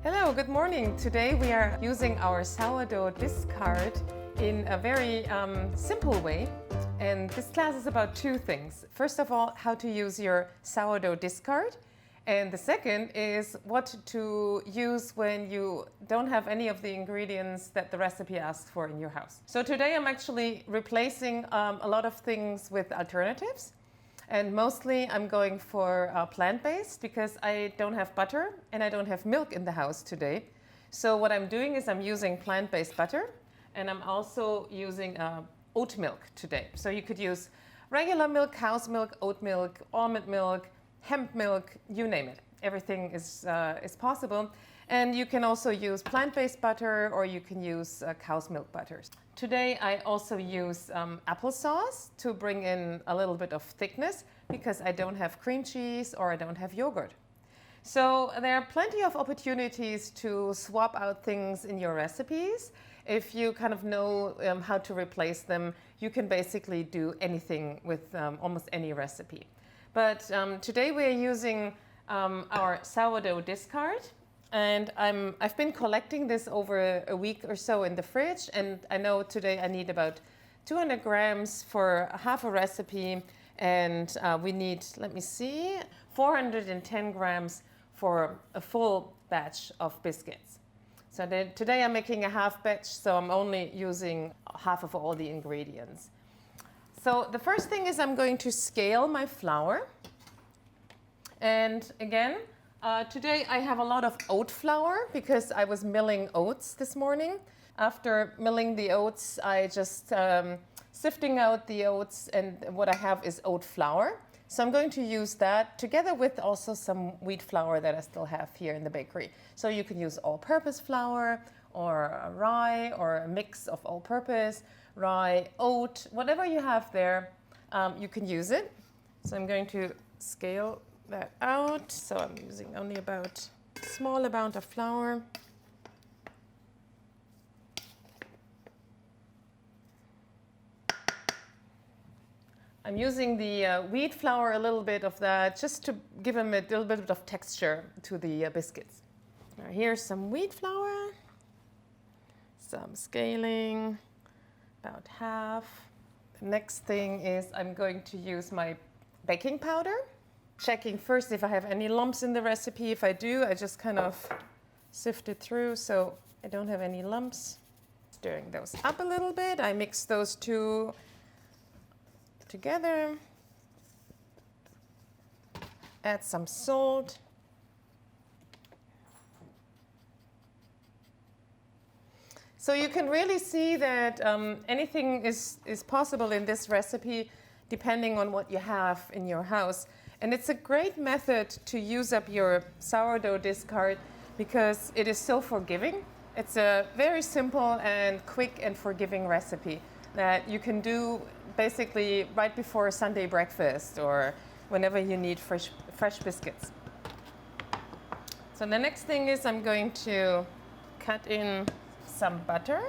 Hello, good morning. Today we are using our sourdough discard in a very simple way. And this class is about two things. First of all, how to use your sourdough discard. And the second is what to use when you don't have any of the ingredients that the recipe asks for in your house. So today I'm actually replacing a lot of things with alternatives. And mostly I'm going for plant-based because I don't have butter and I don't have milk in the house today. So what I'm doing is I'm using plant-based butter, and I'm also using oat milk today. So you could use regular milk, cow's milk, oat milk, almond milk, hemp milk, you name it. Everything is possible. And you can also use plant-based butter, or you can use cow's milk butters. Today I also use applesauce to bring in a little bit of thickness because I don't have cream cheese or I don't have yogurt. So there are plenty of opportunities to swap out things in your recipes. If you kind of know how to replace them, you can basically do anything with almost any recipe. But today we're using our sourdough discard. And I've been collecting this over a week or so in the fridge, and I know today I need about 200 grams for half a recipe, and we need, let me see, 410 grams for a full batch of biscuits. So today I'm making a half batch, so I'm only using half of all the ingredients. So the first thing is I'm going to scale my flour, and again, today I have a lot of oat flour because I was milling oats this morning. After milling the oats, I just sifting out the oats, and what I have is oat flour. So I'm going to use that together with also some wheat flour that I still have here in the bakery. So you can use all-purpose flour or rye or a mix of all-purpose, rye, oat, whatever you have there, you can use it. So I'm going to scale that out. So I'm using only about a small amount of flour. I'm using the wheat flour, a little bit of that, just to give them a little bit of texture to the biscuits. Now here's some wheat flour, some scaling, about half. The next thing is I'm going to use my baking powder. Checking first if I have any lumps in the recipe. If I do, I just kind of sift it through so I don't have any lumps. Stirring those up a little bit. I mix those two together. Add some salt. So you can really see that anything is possible in this recipe depending on what you have in your house. And it's a great method to use up your sourdough discard because it is so forgiving. It's a very simple and quick and forgiving recipe that you can do basically right before Sunday breakfast or whenever you need fresh biscuits. So the next thing is I'm going to cut in some butter.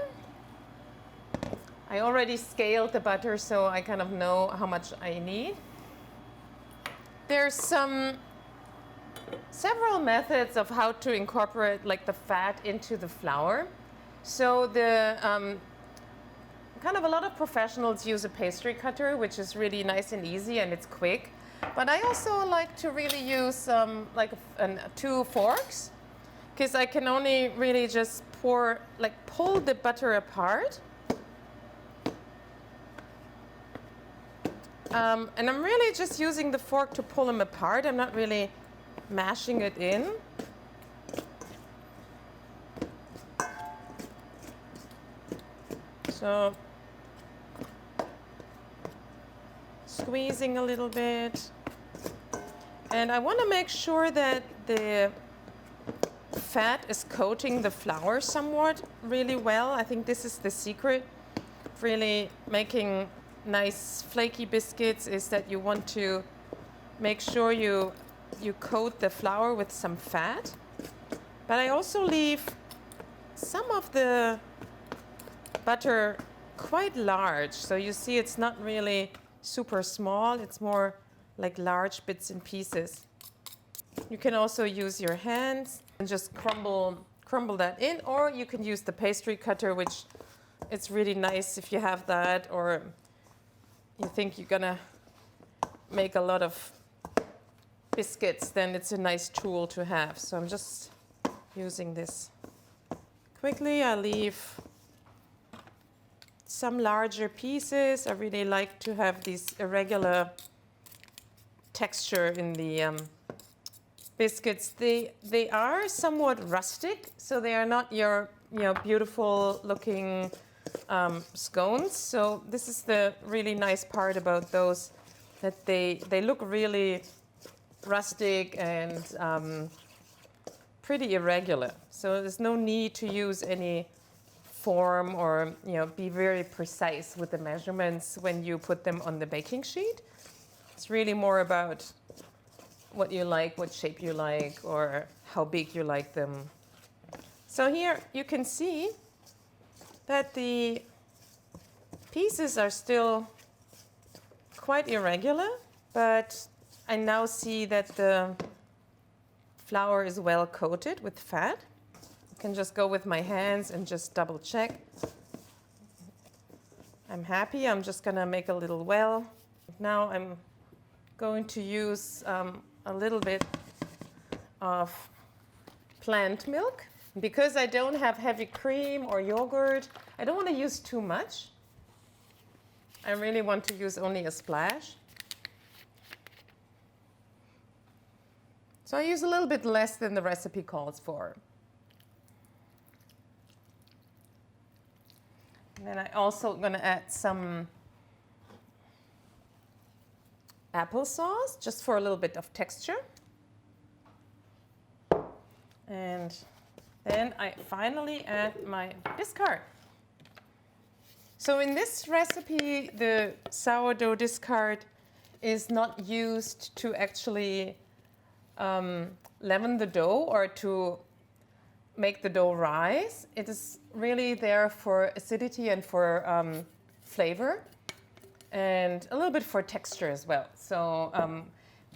I already scaled the butter, so I kind of know how much I need. There's several methods of how to incorporate like the fat into the flour. So the kind of a lot of professionals use a pastry cutter, which is really nice and easy and it's quick. But I also like to really use like two forks, because I can only really just pull the butter apart. And I'm really just using the fork to pull them apart. I'm not really mashing it in. So squeezing a little bit. And I want to make sure that the fat is coating the flour somewhat really well. I think this is the secret of really making nice flaky biscuits, is that you want to make sure you coat the flour with some fat. But I also leave some of the butter quite large. So you see it's not really super small, it's more like large bits and pieces. You can also use your hands And just crumble that in, or you can use the pastry cutter, which it's really nice if you have that, or you think you're gonna make a lot of biscuits, then it's a nice tool to have. So I'm just using this quickly. I leave some larger pieces. I really like to have these irregular texture in the biscuits. They are somewhat rustic, so they are not your beautiful looking scones. So this is the really nice part about those, that they look really rustic and pretty irregular. So there's no need to use any form or be very precise with the measurements when you put them on the baking sheet. It's really more about what you like, what shape you like, or how big you like them. So here you can see that the pieces are still quite irregular, but I now see that the flour is well coated with fat. I can just go with my hands and just double check. I'm happy. I'm just gonna make a little well. Now I'm going to use a little bit of plant milk. Because I don't have heavy cream or yogurt, I don't want to use too much. I really want to use only a splash. So I use a little bit less than the recipe calls for. And then I also going to add some applesauce, just for a little bit of texture. And then I finally add my discard. So in this recipe, the sourdough discard is not used to actually leaven the dough or to make the dough rise. It is really there for acidity and for flavor, and a little bit for texture as well. So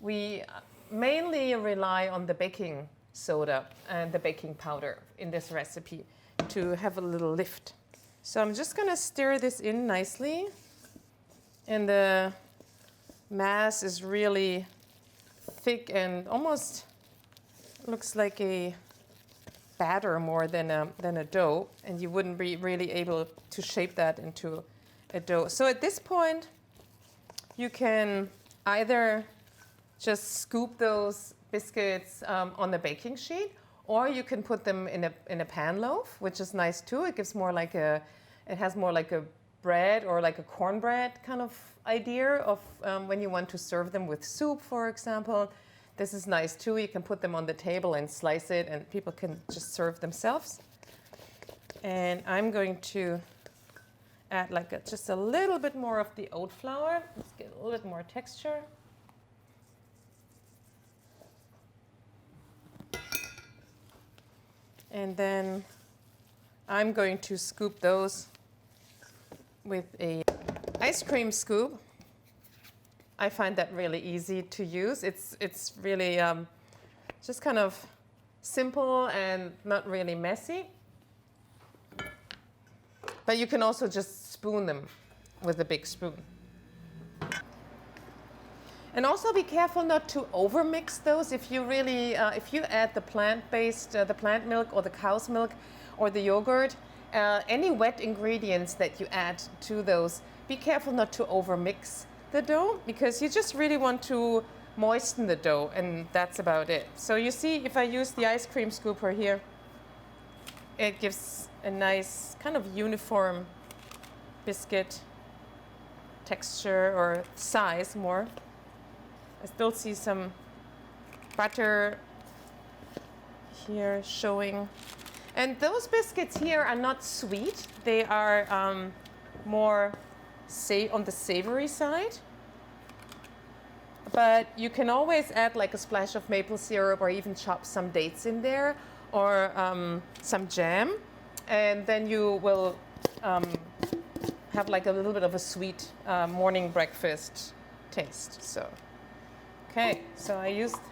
we mainly rely on the baking soda and the baking powder in this recipe to have a little lift. So I'm just going to stir this in nicely, and the mass is really thick and almost looks like a batter more than a dough, and you wouldn't be really able to shape that into a dough. So at this point you can either just scoop those biscuits on the baking sheet, or you can put them in a pan loaf, which is nice too. It gives more like it has more like a bread or like a cornbread kind of idea of when you want to serve them with soup, for example. This is nice too. You can put them on the table and slice it, and people can just serve themselves. And I'm going to add just a little bit more of the oat flour. Let's get a little bit more texture. And then I'm going to scoop those with a ice cream scoop. I find that really easy to use. It's really just kind of simple and not really messy. But you can also just spoon them with a big spoon. And also be careful not to overmix those. If you really, if you add the plant-based, the plant milk or the cow's milk or the yogurt, any wet ingredients that you add to those, be careful not to overmix the dough, because you just really want to moisten the dough, and that's about it. So you see, if I use the ice cream scooper here, it gives a nice kind of uniform biscuit texture or size more. I still see some butter here showing. And those biscuits here are not sweet. They are more on the savory side. But you can always add like a splash of maple syrup, or even chop some dates in there, or some jam. And then you will have like a little bit of a sweet morning breakfast taste. So. Okay, so I used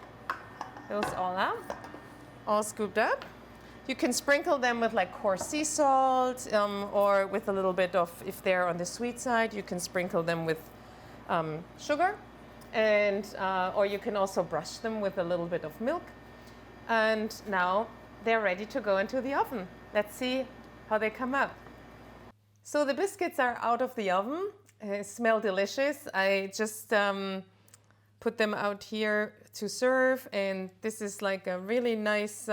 those all up. all scooped up. You can sprinkle them with like coarse sea salt or with a little bit of, if they're on the sweet side, you can sprinkle them with sugar, and or you can also brush them with a little bit of milk. And now they're ready to go into the oven. Let's see how they come out. So the biscuits are out of the oven. They smell delicious. I just put them out here to serve, and this is like a really nice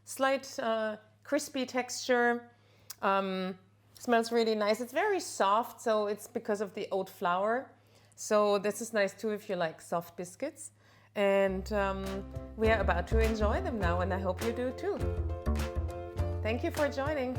slight crispy texture. Smells really nice. It's very soft, so it's because of the oat flour. So this is nice too if you like soft biscuits. And we are about to enjoy them now, and I hope you do too. Thank you for joining.